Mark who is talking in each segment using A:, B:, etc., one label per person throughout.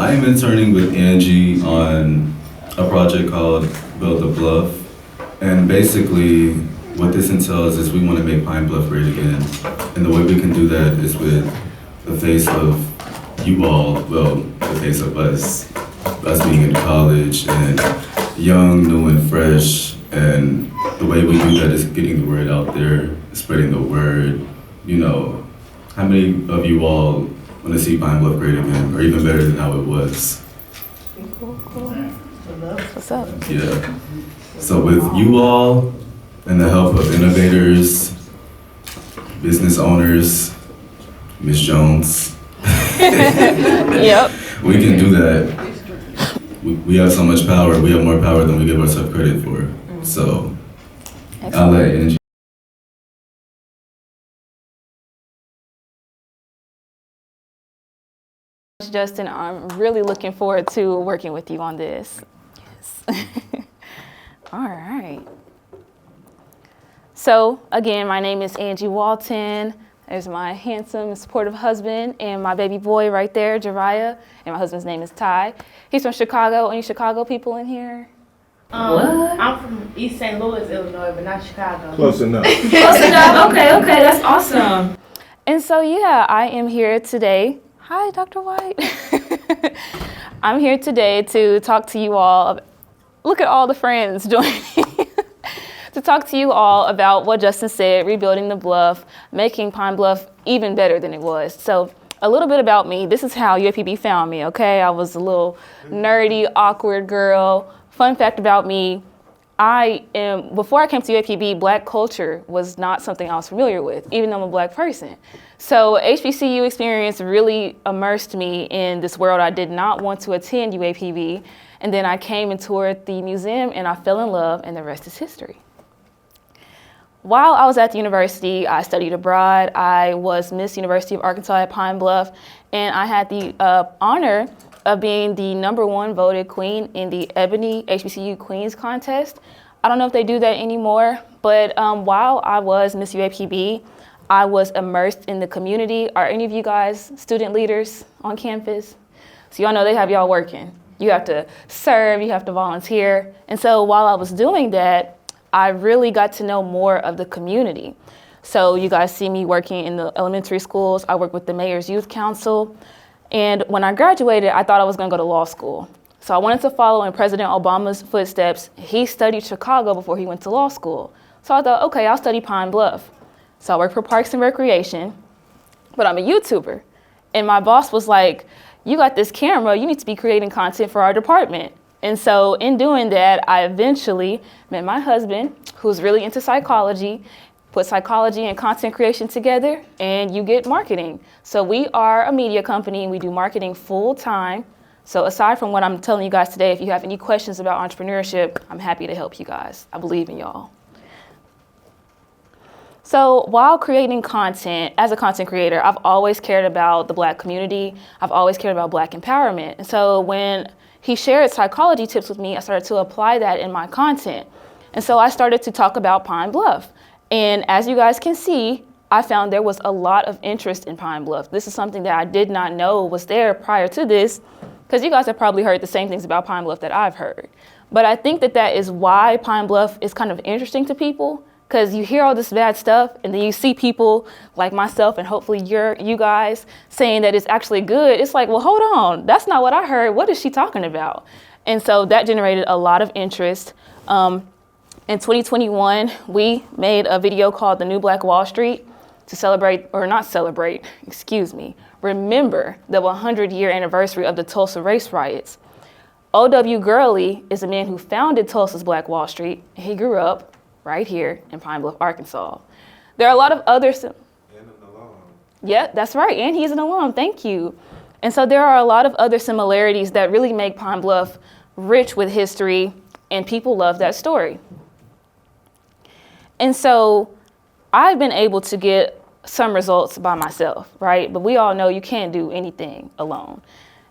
A: I am interning with Angie on a project called Build the Bluff. And basically, what this entails is we want to make Pine Bluff great again. And the way we can do that is with the face of you all, well, the face of us being in college and young, new, and fresh. And the way we do that is getting the word out there, spreading the word. You know, how many of you all want to see Pine Bluff great again, or even better than how it was?
B: Cool. What's up?
A: Yeah. So with you all and the help of innovators, business owners, Ms. Jones,
B: Yep.
A: we can do that. We have so much power. We have more power than we give ourselves credit for. So I'll let Angie.
B: Justin, I'm really looking forward to working with you on this. Yes. All right. So again, my name is Angie Walton. There's my handsome, supportive husband and my baby boy right there, Jariah. And my husband's name is Ty. He's from Chicago. Any Chicago people in here?
C: What? I'm from East St. Louis, Illinois, but not Chicago.
D: Close enough.
B: Close enough. Okay, that's awesome. And so, yeah, I am here today. Hi, Dr. White. I'm here today to talk to you all. Look at all the friends joining. To talk to you all about what Justin said, rebuilding the bluff, making Pine Bluff even better than it was. So a little bit about me. This is how UAPB found me, okay? I was a little nerdy, awkward girl. Fun fact about me, before I came to UAPB, Black culture was not something I was familiar with, even though I'm a Black person. So HBCU experience really immersed me in this world. I did not want to attend UAPB. And then I came and toured the museum and I fell in love, and the rest is history. While I was at the university, I studied abroad. I was Miss University of Arkansas at Pine Bluff, and I had the honor of being the #1 voted queen in the Ebony HBCU Queens contest. I don't know if they do that anymore, but while I was Miss UAPB, I was immersed in the community. Are any of you guys student leaders on campus? So y'all know they have y'all working. You have to serve, you have to volunteer. And so while I was doing that, I really got to know more of the community. So you guys see me working in the elementary schools. I work with the Mayor's Youth Council. And when I graduated, I thought I was gonna go to law school. So I wanted to follow in President Obama's footsteps. He studied Chicago before he went to law school. So I thought, okay, I'll study Pine Bluff. So I work for Parks and Recreation, but I'm a YouTuber. And my boss was like, you got this camera, you need to be creating content for our department. And so in doing that, I eventually met my husband, who's really into psychology, put psychology and content creation together, and you get marketing. So we are a media company, and we do marketing full time. So aside from what I'm telling you guys today, if you have any questions about entrepreneurship, I'm happy to help you guys. I believe in y'all. So while creating content, as a content creator, I've always cared about the Black community. I've always cared about Black empowerment. And so when he shared psychology tips with me, I started to apply that in my content. And so I started to talk about Pine Bluff. And as you guys can see, I found there was a lot of interest in Pine Bluff. This is something that I did not know was there prior to this, because you guys have probably heard the same things about Pine Bluff that I've heard. But I think that that is why Pine Bluff is kind of interesting to people, because you hear all this bad stuff and then you see people like myself and hopefully you guys saying that it's actually good. It's like, well, hold on, that's not what I heard. What is she talking about? And so that generated a lot of interest. In 2021, we made a video called The New Black Wall Street to celebrate, or not celebrate, excuse me, remember the 100-year anniversary of the Tulsa race riots. O.W. Gurley is a man who founded Tulsa's Black Wall Street. He grew up right here in Pine Bluff, Arkansas. There are a lot of other... And an alum. Yeah, that's right, and he's an alum, thank you. And so there are a lot of other similarities that really make Pine Bluff rich with history, and people love that story. And so I've been able to get some results by myself, right? But we all know you can't do anything alone.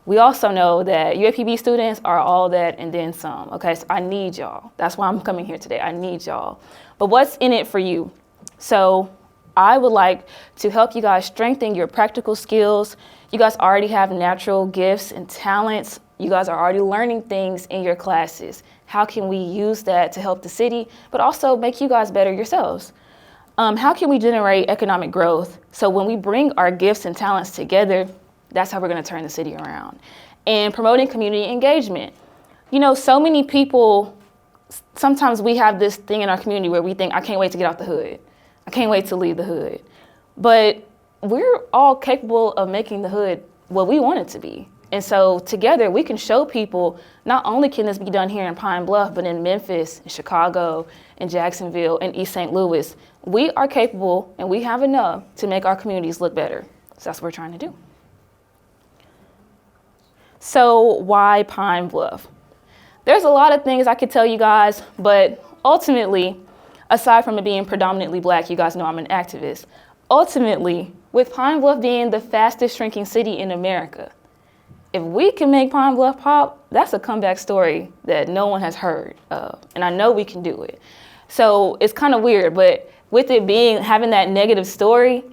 B: We also know that UAPB students are all that and then some, okay? So I need y'all. That's why I'm coming here today. I need y'all. But what's in it for you? So I would like to help you guys strengthen your practical skills. You guys already have natural gifts and talents. You guys are already learning things in your classes. How can we use that to help the city, but also make you guys better yourselves? How can we generate economic growth? So when we bring our gifts and talents together, that's how we're going to turn the city around. And promoting community engagement. You know, so many people, sometimes we have this thing in our community where we think, I can't wait to get out the hood. I can't wait to leave the hood. But we're all capable of making the hood what we want it to be. And so together we can show people not only can this be done here in Pine Bluff, but in Memphis, in Chicago, in Jacksonville, and East St. Louis. We are capable and we have enough to make our communities look better. So that's what we're trying to do. So why Pine Bluff? There's a lot of things I could tell you guys, but ultimately, aside from it being predominantly Black, you guys know I'm an activist. Ultimately, with Pine Bluff being the fastest shrinking city in America, if we can make Pine Bluff pop, that's a comeback story that no one has heard of, and I know we can do it. So it's kind of weird, but with it having that negative story,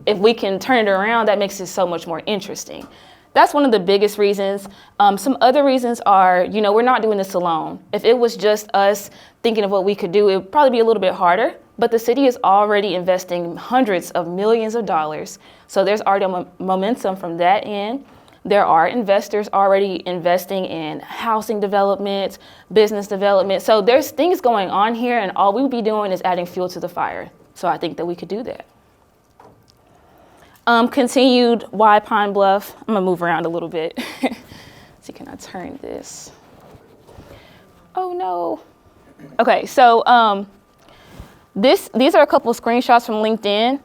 B: if we can turn it around, that makes it so much more interesting. That's one of the biggest reasons. Some other reasons are, you know, we're not doing this alone. If it was just us thinking of what we could do, it would probably be a little bit harder, but the city is already investing hundreds of millions of dollars. So there's already momentum from that end. There are investors already investing in housing development, business development. So there's things going on here, and all we would be doing is adding fuel to the fire. So I think that we could do that. Continued, why Pine Bluff? I'm gonna move around a little bit. See, can I turn this? Oh no. Okay, so these are a couple of screenshots from LinkedIn.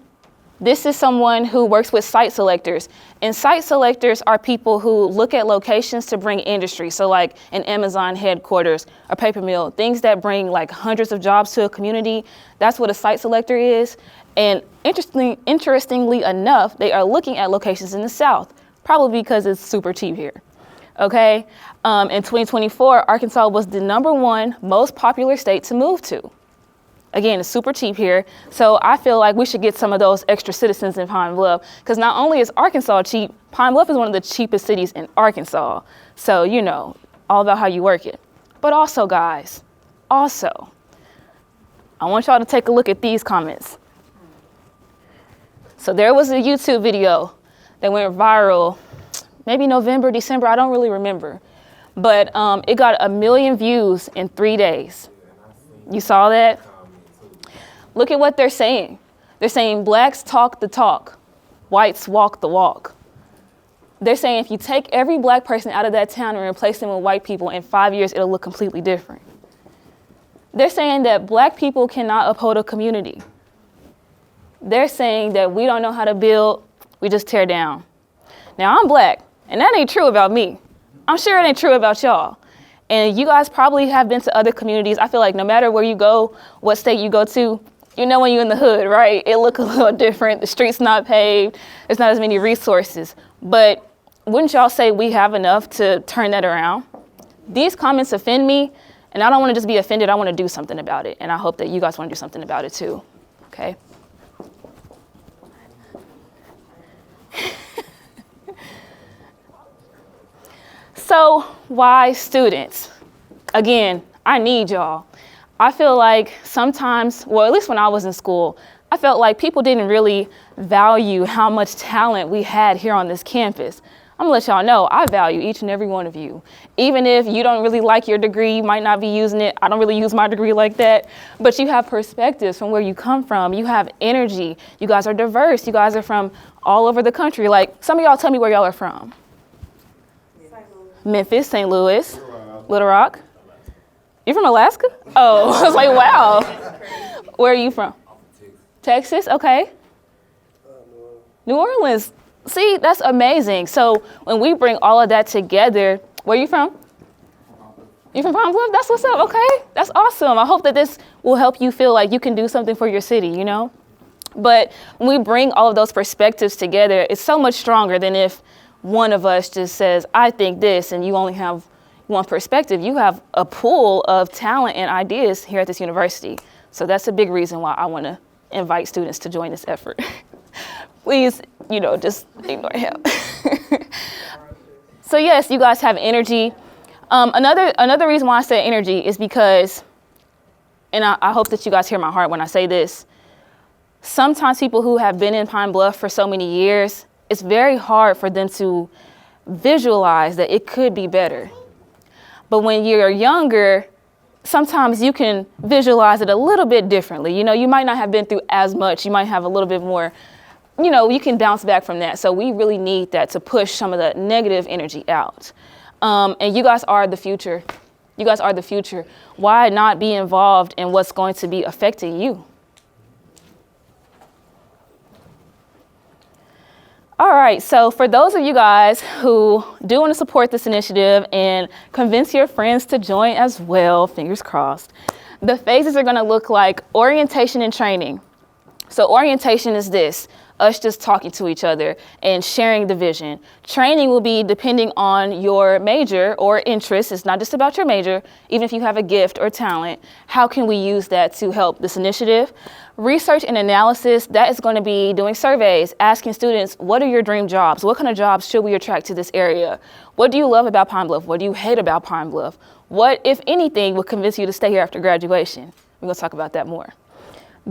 B: This is someone who works with site selectors. And site selectors are people who look at locations to bring industry. So like an Amazon headquarters, a paper mill, things that bring like hundreds of jobs to a community. That's what a site selector is. And interestingly enough, they are looking at locations in the South, probably because it's super cheap here. Okay, in 2024, Arkansas was the #1 most popular state to move to. Again, it's super cheap here. So I feel like we should get some of those extra citizens in Pine Bluff, because not only is Arkansas cheap, Pine Bluff is one of the cheapest cities in Arkansas. So, you know, all about how you work it. But also, guys, I want y'all to take a look at these comments. So there was a YouTube video that went viral, maybe November, December, I don't really remember. But it got 1 million views in 3 days. You saw that? Look at what they're saying. They're saying Blacks talk the talk, whites walk the walk. They're saying if you take every Black person out of that town and replace them with white people, in 5 years, it'll look completely different. They're saying that Black people cannot uphold a community. They're saying that we don't know how to build, we just tear down. Now, I'm Black, and that ain't true about me. I'm sure it ain't true about y'all. And you guys probably have been to other communities. I feel like no matter where you go, what state you go to, you know when you're in the hood, right? It look a little different. The street's not paved. There's not as many resources. But wouldn't y'all say we have enough to turn that around? These comments offend me, and I don't want to just be offended. I want to do something about it. And I hope that you guys want to do something about it too, okay? So why students? Again, I need y'all. I feel like sometimes, well, at least when I was in school, I felt like people didn't really value how much talent we had here on this campus. I'm gonna let y'all know, I value each and every one of you. Even if you don't really like your degree, you might not be using it. I don't really use my degree like that, but you have perspectives from where you come from. You have energy. You guys are diverse. You guys are from all over the country. Like, some of y'all tell me where y'all are from. Memphis, St. Louis, Little Rock. You're from Alaska? Oh, I was like, wow. Where are you from? Texas, okay. New Orleans. See, that's amazing. So when we bring all of that together, where are you from? You from Pine Bluff? That's what's up, okay. That's awesome. I hope that this will help you feel like you can do something for your city, you know? But when we bring all of those perspectives together, it's so much stronger than if one of us just says, I think this, and you only have one perspective. You have a pool of talent and ideas here at this university. So that's a big reason why I want to invite students to join this effort. Please, just ignore him. So yes, you guys have energy. Another reason why I say energy is because, and I hope that you guys hear my heart when I say this, sometimes people who have been in Pine Bluff for so many years, it's very hard for them to visualize that it could be better. But when you're younger, sometimes you can visualize it a little bit differently. You might not have been through as much. You might have a little bit more, you can bounce back from that. So we really need that to push some of the negative energy out. And you guys are the future. You guys are the future. Why not be involved in what's going to be affecting you? All right, so for those of you guys who do want to support this initiative and convince your friends to join as well, fingers crossed, the phases are going to look like orientation and training. So orientation is this, us just talking to each other and sharing the vision. Training will be depending on your major or interest. It's not just about your major. Even if you have a gift or talent, how can we use that to help this initiative? Research and analysis, that is going to be doing surveys, asking students, what are your dream jobs? What kind of jobs should we attract to this area? What do you love about Pine Bluff? What do you hate about Pine Bluff? What, if anything, would convince you to stay here after graduation? We're going to talk about that more.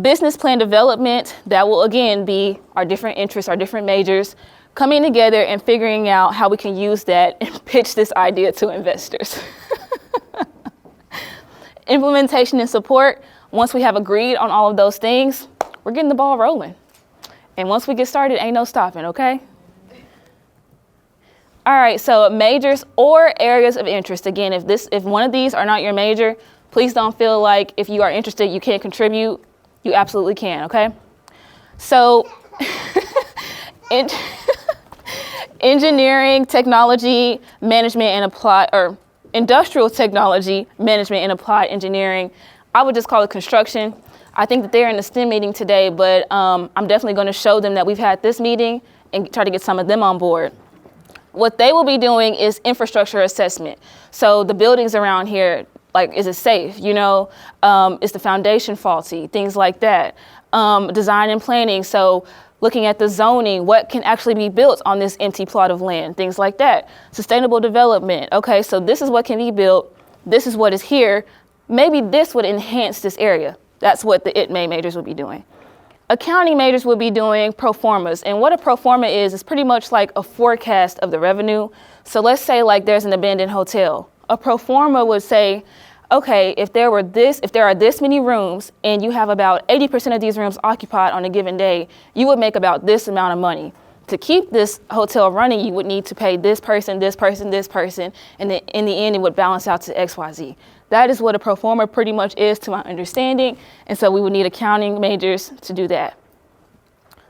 B: Business plan development, that will again be our different interests, our different majors, coming together and figuring out how we can use that and pitch this idea to investors. Implementation and support, once we have agreed on all of those things, we're getting the ball rolling. And once we get started, ain't no stopping, okay? All right, so majors or areas of interest. Again, if one of these are not your major, please don't feel like if you are interested, you can't contribute. You absolutely can, okay? So engineering, technology, management, and industrial technology, management, and applied engineering. I would just call it construction. I think that they're in the STEM meeting today, but I'm definitely going to show them that we've had this meeting and try to get some of them on board. What they will be doing is infrastructure assessment. So the buildings around here, is it safe? Is the foundation faulty? Things like that. Design and planning. So looking at the zoning, what can actually be built on this empty plot of land? Things like that. Sustainable development. Okay, so this is what can be built. This is what is here. Maybe this would enhance this area. That's what the ITMA majors would be doing. Accounting majors would be doing pro formas. And what a pro forma is pretty much like a forecast of the revenue. So let's say there's an abandoned hotel. A pro forma would say, okay, if there are this many rooms and you have about 80% of these rooms occupied on a given day, you would make about this amount of money. To keep this hotel running, you would need to pay this person, this person, this person, and then in the end, it would balance out to XYZ. That is what a pro forma pretty much is to my understanding, and so we would need accounting majors to do that.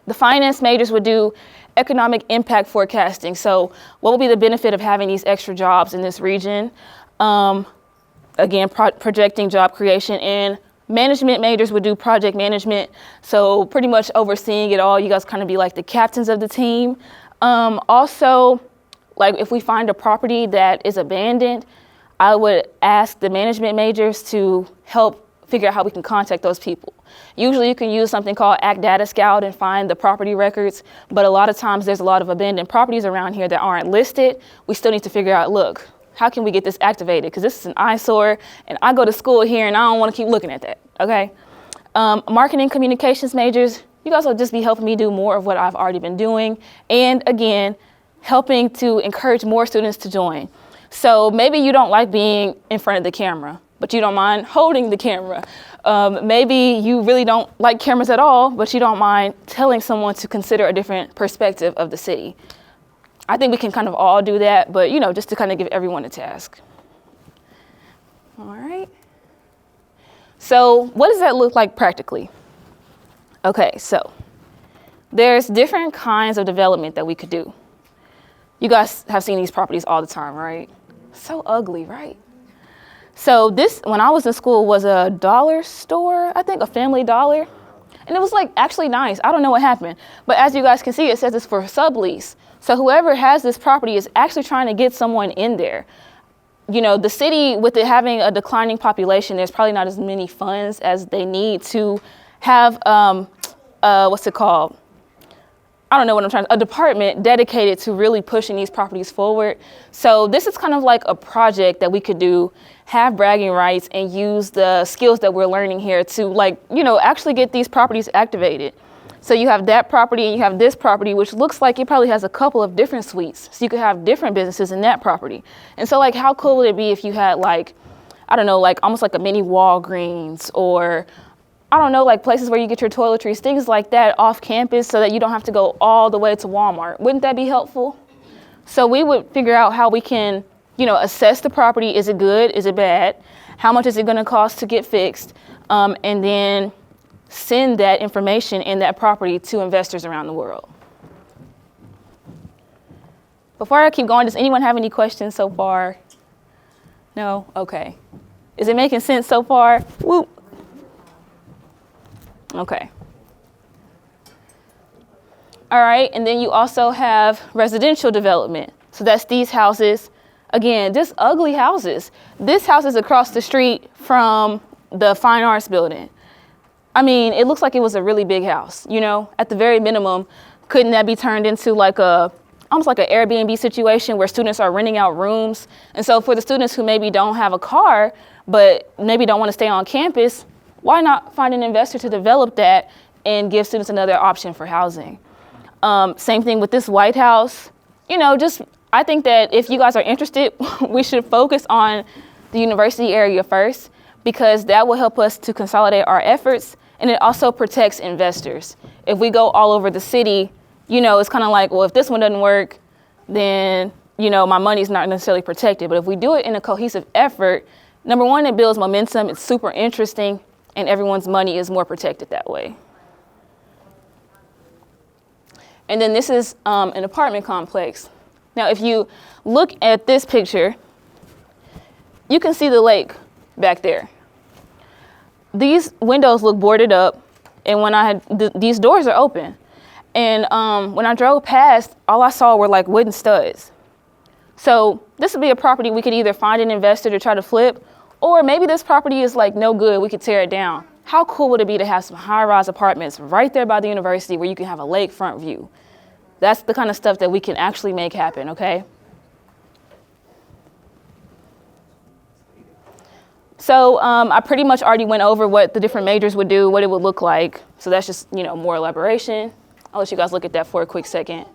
B: The finance majors would do economic impact forecasting. So what will be the benefit of having these extra jobs in this region? Again, projecting job creation, and management majors would do project management. So pretty much overseeing it all. You guys kind of be like the captains of the team. Also, if we find a property that is abandoned, I would ask the management majors to help figure out how we can contact those people. Usually you can use something called Act Data Scout and find the property records, but a lot of times there's a lot of abandoned properties around here that aren't listed. We still need to figure out, look, how can we get this activated? Because this is an eyesore, and I go to school here, and I don't want to keep looking at that, okay? Marketing communications majors, you guys will just be helping me do more of what I've already been doing, and again, helping to encourage more students to join. So maybe you don't like being in front of the camera, but you don't mind holding the camera. Maybe you really don't like cameras at all, but you don't mind telling someone to consider a different perspective of the city. I think we can kind of all do that, but just to kind of give everyone a task. All right. So what does that look like practically? Okay, so there's different kinds of development that we could do. You guys have seen these properties all the time, right? So ugly, right? So this, when I was in school, was a dollar store, I think a Family Dollar. And it was actually nice. I don't know what happened. But as you guys can see, it says it's for sublease. So whoever has this property is actually trying to get someone in there. The city, with it having a declining population, there's probably not as many funds as they need to have what's it called? I don't know what I'm trying to, a department dedicated to really pushing these properties forward. So this is kind of like a project that we could do, have bragging rights, and use the skills that we're learning here to, like, you know, actually get these properties activated. So you have that property and you have this property, which looks like it probably has a couple of different suites. So you could have different businesses in that property. And so, like, how cool would it be if you had, like, I don't know, like almost like a mini Walgreens, or I don't know, like places where you get your toiletries, things like that off campus, so that you don't have to go all the way to Walmart. Wouldn't that be helpful? So we would figure out how we can, you know, assess the property. Is it good? Is it bad? How much is it going to cost to get fixed? And then send that information and that property to investors around the world. Before I keep going, does anyone have any questions so far? No? Okay. Is it making sense so far? Whoop. Okay. All right, and then you also have residential development. So that's these houses. Again, just ugly houses. This house is across the street from the Fine Arts Building. I mean, it looks like it was a really big house, you know? At the very minimum, couldn't that be turned into like almost like an Airbnb situation where students are renting out rooms? And so for the students who maybe don't have a car, but maybe don't want to stay on campus, why not find an investor to develop that and give students another option for housing? Same thing with this White House. You know, just, I think that if you guys are interested, we should focus on the university area first, because that will help us to consolidate our efforts, and it also protects investors. If we go all over the city, you know, it's kind of like, well, if this one doesn't work, then, you know, my money's not necessarily protected. But if we do it in a cohesive effort, number one, it builds momentum, it's super interesting, and everyone's money is more protected that way. And then this is an apartment complex. Now, if you look at this picture, you can see the lake back there. These windows look boarded up, and when these doors are open. And when I drove past, all I saw were like wooden studs. So this would be a property we could either find an investor to try to flip, or maybe this property is like no good, we could tear it down. How cool would it be to have some high-rise apartments right there by the university where you can have a lakefront view? That's the kind of stuff that we can actually make happen, okay? So I pretty much already went over what the different majors would do, what it would look like. So that's just, you know, more elaboration. I'll let you guys look at that for a quick second.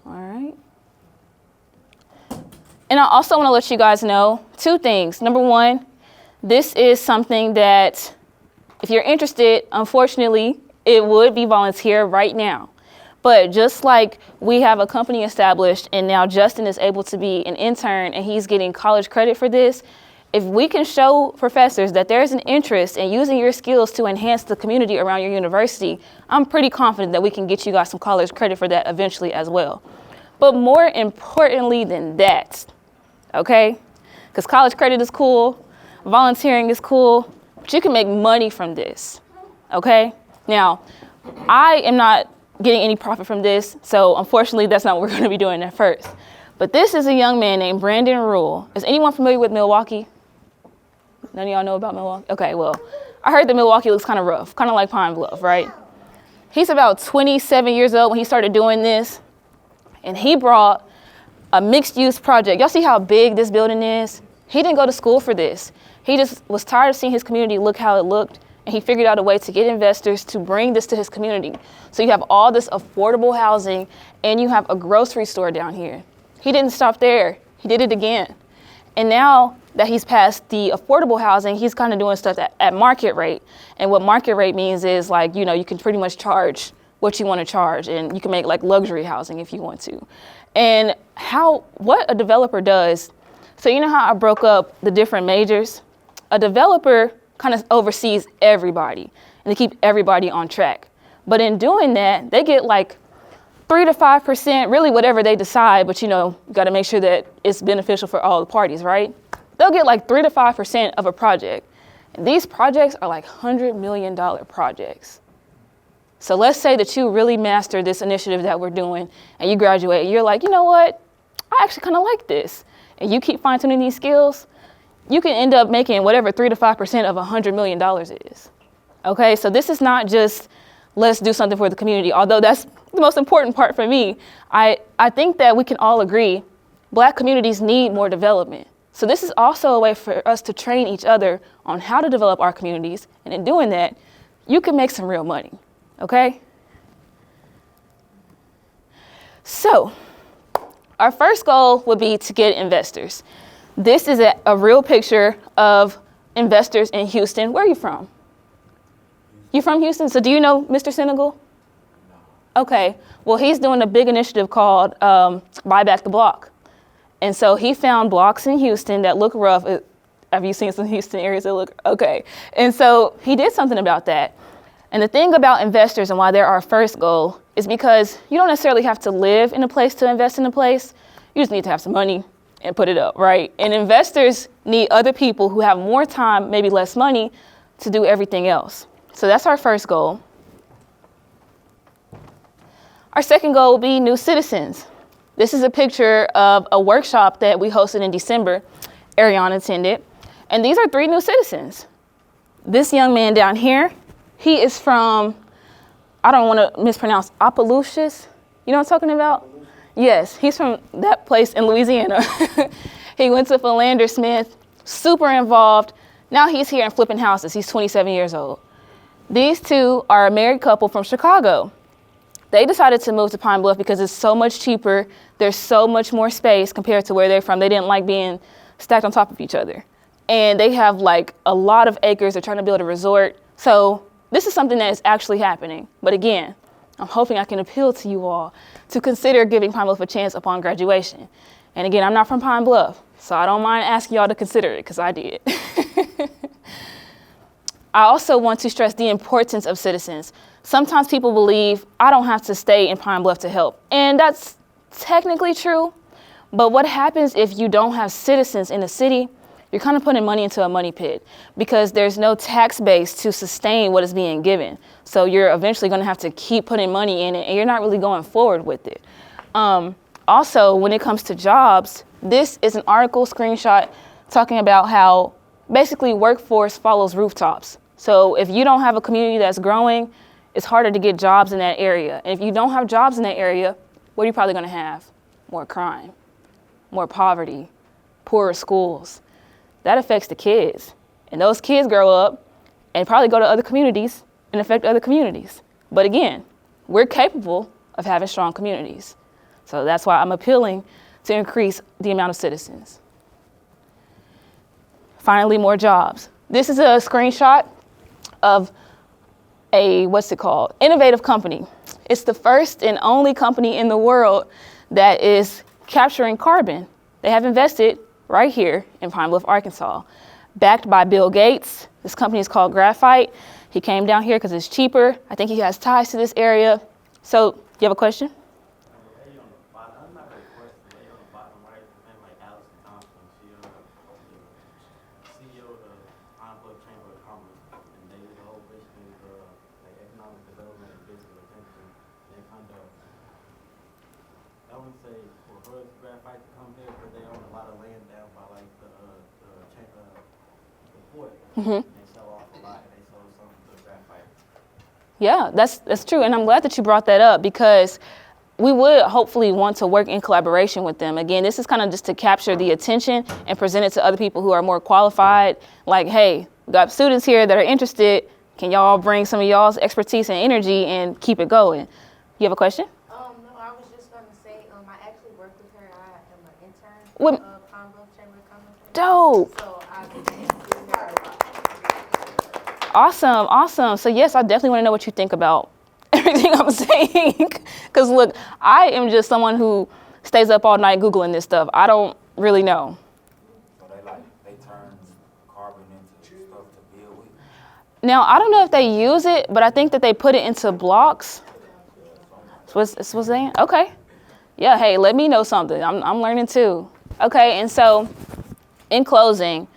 B: All right. And I also want to let you guys know two things. Number one, this is something that if you're interested, unfortunately, it would be volunteer right now. But just like we have a company established and now Justin is able to be an intern and he's getting college credit for this, if we can show professors that there's an interest in using your skills to enhance the community around your university, I'm pretty confident that we can get you guys some college credit for that eventually as well. But more importantly than that, okay? Because college credit is cool, volunteering is cool, but you can make money from this, okay? Now, I am not getting any profit from this, so unfortunately that's not what we're going to be doing at first. But this is a young man named Brandon Rule. Is anyone familiar with Milwaukee? None of y'all know about Milwaukee? Okay, well, I heard that Milwaukee looks kind of rough, kind of like Pine Bluff, right? He's about 27 years old when he started doing this, and he brought a mixed-use project. Y'all see how big this building is? He didn't go to school for this. He just was tired of seeing his community look how it looked, and he figured out a way to get investors to bring this to his community. So you have all this affordable housing, and you have a grocery store down here. He didn't stop there. He did it again. And now that he's past the affordable housing, he's kind of doing stuff at market rate. And what market rate means is, like, you know, you can pretty much charge what you want to charge, and you can make like luxury housing if you want to. And what a developer does, so you know how I broke up the different majors? A developer kind of oversees everybody, and they keep everybody on track. But in doing that, they get like 3 to 5%, really whatever they decide, but you know, you gotta make sure that it's beneficial for all the parties, right? They'll get like 3 to 5% of a project. And these projects are like $100 million projects. So let's say that you really master this initiative that we're doing and you graduate, and you're like, you know what? I actually kind of like this. And you keep fine-tuning these skills, you can end up making whatever 3 to 5% of $100 million is. Okay, so this is not just let's do something for the community, although that's the most important part for me. I think that we can all agree Black communities need more development. So this is also a way for us to train each other on how to develop our communities. And in doing that, you can make some real money, okay? So our first goal would be to get investors. This is a real picture of investors in Houston. Where are you from? You from Houston? So do you know Mr. Senegal? No. Okay, well, he's doing a big initiative called Buy Back the Block. And so he found blocks in Houston that look rough. Have you seen some Houston areas that look okay? And so he did something about that. And the thing about investors and why they're our first goal is because you don't necessarily have to live in a place to invest in a place. You just need to have some money and put it up, right? And investors need other people who have more time, maybe less money, to do everything else. So that's our first goal. Our second goal will be new citizens. This is a picture of a workshop that we hosted in December. Ariana attended. And these are 3 new citizens. This young man down here, he is from, I don't want to mispronounce, Opelousas. You know what I'm talking about? Yes, he's from that place in Louisiana. He went to Philander Smith, super involved. Now he's here and flipping houses. He's 27 years old. These 2 are a married couple from Chicago. They decided to move to Pine Bluff because it's so much cheaper. There's so much more space compared to where they're from. They didn't like being stacked on top of each other. And they have like a lot of acres. They're trying to build a resort. So this is something that is actually happening. But again, I'm hoping I can appeal to you all to consider giving Pine Bluff a chance upon graduation. And again, I'm not from Pine Bluff, so I don't mind asking y'all to consider it because I did. I also want to stress the importance of citizens. Sometimes people believe I don't have to stay in Pine Bluff to help. And that's technically true. But what happens if you don't have citizens in the city? You're kind of putting money into a money pit because there's no tax base to sustain what is being given. So you're eventually going to have to keep putting money in it and you're not really going forward with it. Also, when it comes to jobs, this is an article screenshot talking about how basically workforce follows rooftops. So if you don't have a community that's growing, it's harder to get jobs in that area. And if you don't have jobs in that area, what are you probably going to have? More crime, more poverty, poorer schools. That affects the kids. And those kids grow up and probably go to other communities and affect other communities. But again, we're capable of having strong communities. So that's why I'm appealing to increase the amount of citizens. Finally, more jobs. This is a screenshot of a, innovative company. It's the first and only company in the world that is capturing carbon. They have invested right here in Pine Bluff, Arkansas, backed by Bill Gates. This company is called Graphite. He came down here because it's cheaper. I think he has ties to this area. So, you have a question? Mm-hmm. Yeah, that's true. And I'm glad that you brought that up because we would hopefully want to work in collaboration with them. Again, this is kind of just to capture the attention and present it to other people who are more qualified. Like, hey, we got students here that are interested. Can y'all bring some of y'all's expertise and energy and keep it going? You have a question?
C: No, I was just going to say, I actually worked with her. I am an intern at Pine Bluff Chamber of Commerce.
B: Dope.
C: So
B: Awesome. So yes, I definitely want to know what you think about everything I'm saying. Because look, I am just someone who stays up all night Googling this stuff. I don't really know.
D: So they turn carbon into stuff to build with?
B: Now, I don't know if they use it, but I think that they put it into blocks. What's saying? Okay. Yeah, hey, let me know something. I'm learning too. Okay, and so in closing,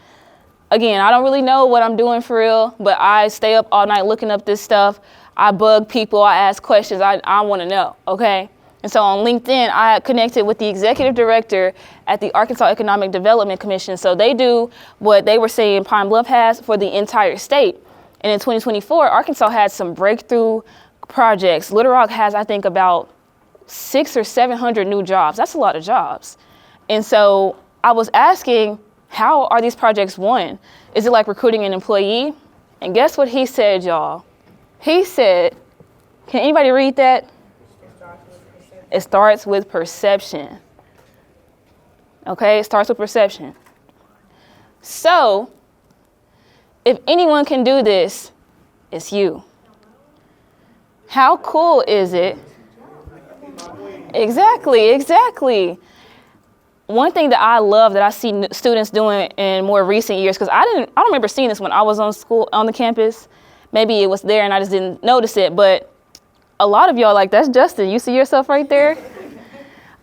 B: again, I don't really know what I'm doing for real, but I stay up all night looking up this stuff. I bug people. I ask questions. I want to know, okay? And so on LinkedIn, I connected with the executive director at the Arkansas Economic Development Commission. So they do what they were saying Pine Bluff has for the entire state. And in 2024, Arkansas had some breakthrough projects. Little Rock has, I think, about 600 or 700 new jobs. That's a lot of jobs. And so I was asking, how are these projects won? Is it like recruiting an employee? And guess what he said, y'all? He said, can anybody read that? It starts with perception. Okay, it starts with perception. So, if anyone can do this, it's you. How cool is it? Exactly. One thing that I love that I see students doing in more recent years, because I don't remember seeing this when I was on the campus. Maybe it was there and I just didn't notice it, but a lot of y'all, like, that's Justin. You see yourself right there?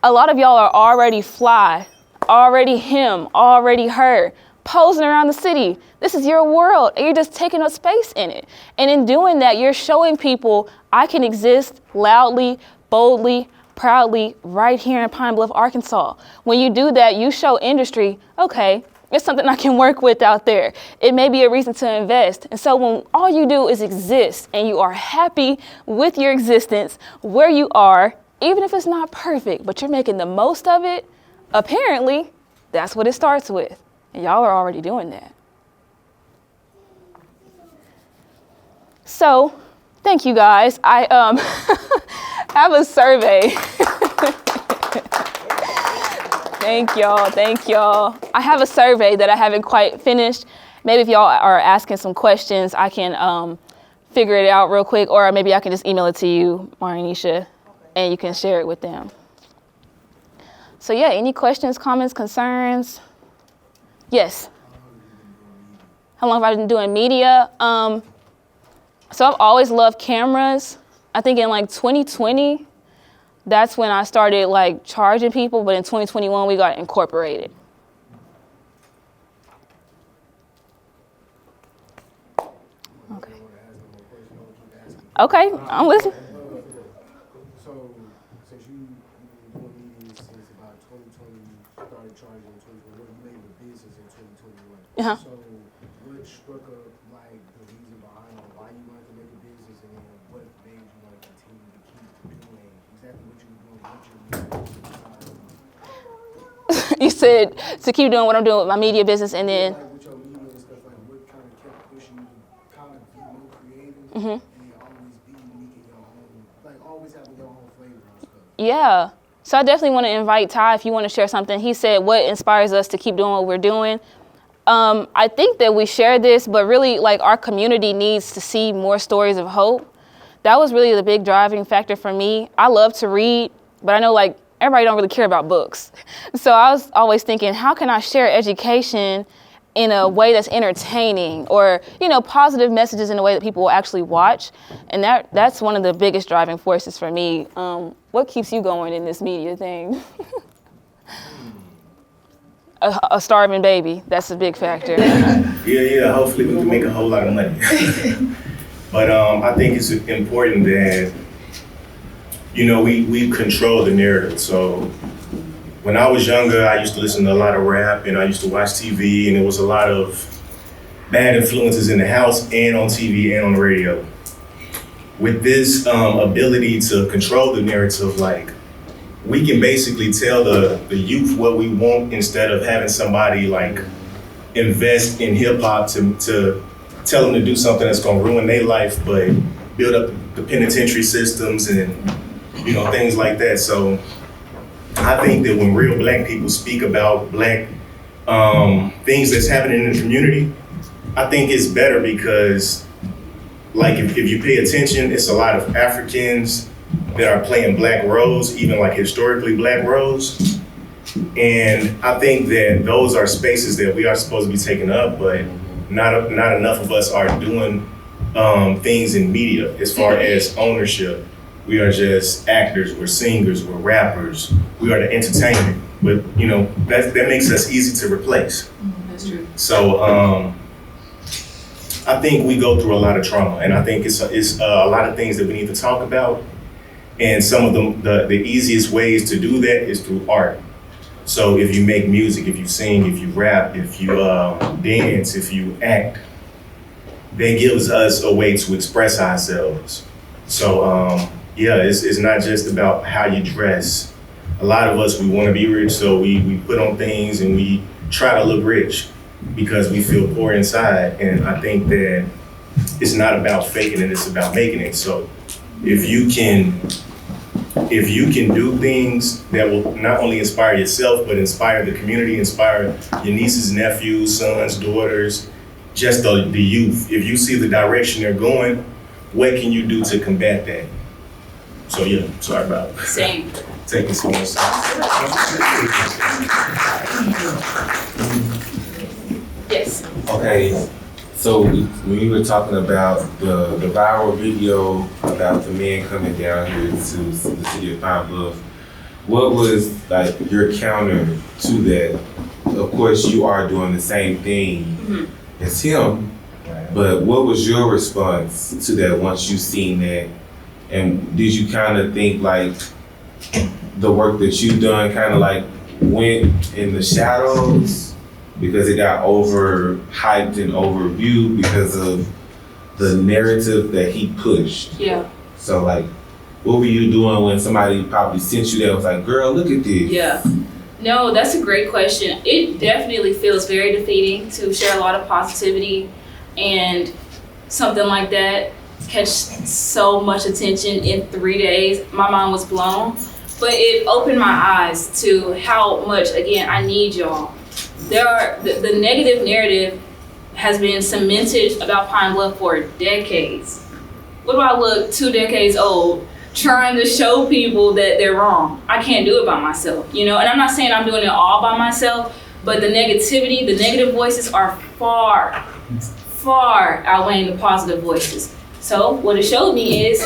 B: A lot of y'all are already fly, already him, already her, posing around the city. This is your world, and you're just taking up space in it. And in doing that, you're showing people I can exist loudly, boldly, proudly right here in Pine Bluff, Arkansas. When you do that, you show industry, okay, it's something I can work with out there. It may be a reason to invest. And so when all you do is exist and you are happy with your existence where you are, even if it's not perfect, but you're making the most of it, apparently that's what it starts with. And y'all are already doing that. So thank you guys. I have a survey. Thank y'all. I have a survey that I haven't quite finished. Maybe if y'all are asking some questions, I can figure it out real quick, or maybe I can just email it to you, Marianisha, and you can share it with them. So yeah, any questions, comments, concerns? Yes. How long have I been doing media? So I've always loved cameras. I think in like 2020, that's when I started like charging people, but in 2021 we got incorporated. Okay, I'm listening.
E: So, since you've been doing media since about 2020, started charging in 2021, you made the business in 2021.
B: Uh-huh.
E: So, what struck up like the reason behind why you wanted to make a business, and then what made you want to continue to keep doing exactly what you were doing, what you're doing?
B: You said to keep doing what I'm doing with my media business, and then.
E: Like with your media and stuff, like what kind of kept pushing you to kind of be more creative?
B: Mm-hmm. Yeah. So I definitely want to invite Ty if you want to share something. He said, what inspires us to keep doing what we're doing? I think that we share this, but really like our community needs to see more stories of hope. That was really the big driving factor for me. I love to read, but I know like everybody don't really care about books. So I was always thinking, how can I share education in a way that's entertaining, or, you know, positive messages in a way that people will actually watch? And that's one of the biggest driving forces for me. What keeps you going in this media thing? A starving baby, that's a big factor.
F: Yeah, hopefully we can make a whole lot of money. But I think it's important that, you know, we control the narrative. So when I was younger, I used to listen to a lot of rap, and I used to watch TV, and there was a lot of bad influences in the house and on TV and on the radio. With this ability to control the narrative, like, we can basically tell the youth what we want instead of having somebody like invest in hip hop to tell them to do something that's gonna ruin their life, but build up the penitentiary systems and, you know, things like that. So I think that when real Black people speak about Black things that's happening in the community, I think it's better because, like, if you pay attention, it's a lot of Africans that are playing Black roles, even like historically Black roles. And I think that those are spaces that we are supposed to be taking up, but not enough of us are doing things in media as far as ownership. We are just actors, we're singers, we're rappers, we are the entertainment. But, you know, that makes us easy to replace.
G: That's true.
F: So I think we go through a lot of trauma, and I think it's a lot of things that we need to talk about. And some of the easiest ways to do that is through art. So if you make music, if you sing, if you rap, if you dance, if you act, that gives us a way to express ourselves. So yeah, it's not just about how you dress. A lot of us, we want to be rich, so we put on things and we try to look rich because we feel poor inside. And I think that it's not about faking it, it's about making it. So if you can do things that will not only inspire yourself, but inspire the community, inspire your nieces, nephews, sons, daughters, just the youth. If you see the direction they're going, what can you do to combat that? So yeah, sorry about
B: Same.
F: taking so much time.
B: Yes.
G: Okay, so when you were talking about the viral video about the man coming down here to the city of Pine Bluff, what was like your counter to that? Of course, you are doing the same thing as him, but what was your response to that once you seen that? And did you kind of think like the work that you've done kind of like went in the shadows because it got overhyped and overviewed because of the narrative that he pushed?
B: Yeah.
G: So like, what were you doing when somebody probably sent you that was like, girl, look at this?
B: Yeah. No, that's a great question. It definitely feels very defeating to share a lot of positivity and something like that catch so much attention in 3 days. My mind was blown, but it opened my eyes to how much, again, I need y'all. The negative narrative has been cemented about Pine Bluff for decades. What do I look 2 decades old trying to show people that they're wrong? I can't do it by myself, you know? And I'm not saying I'm doing it all by myself, but the negativity, the negative voices are far outweighing the positive voices. So what it showed me is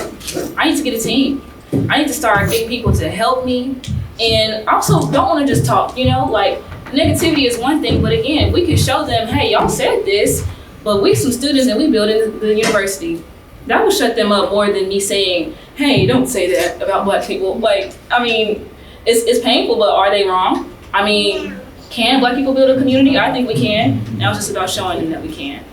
B: I need to get a team. I need to start getting people to help me. And I also don't want to just talk, you know, like negativity is one thing, but again, we can show them, hey, y'all said this, but we some students and we building the university. That will shut them up more than me saying, hey, don't say that about Black people. Like, I mean, it's painful, but are they wrong? I mean, can Black people build a community? I think we can. Now it's just about showing them that we can.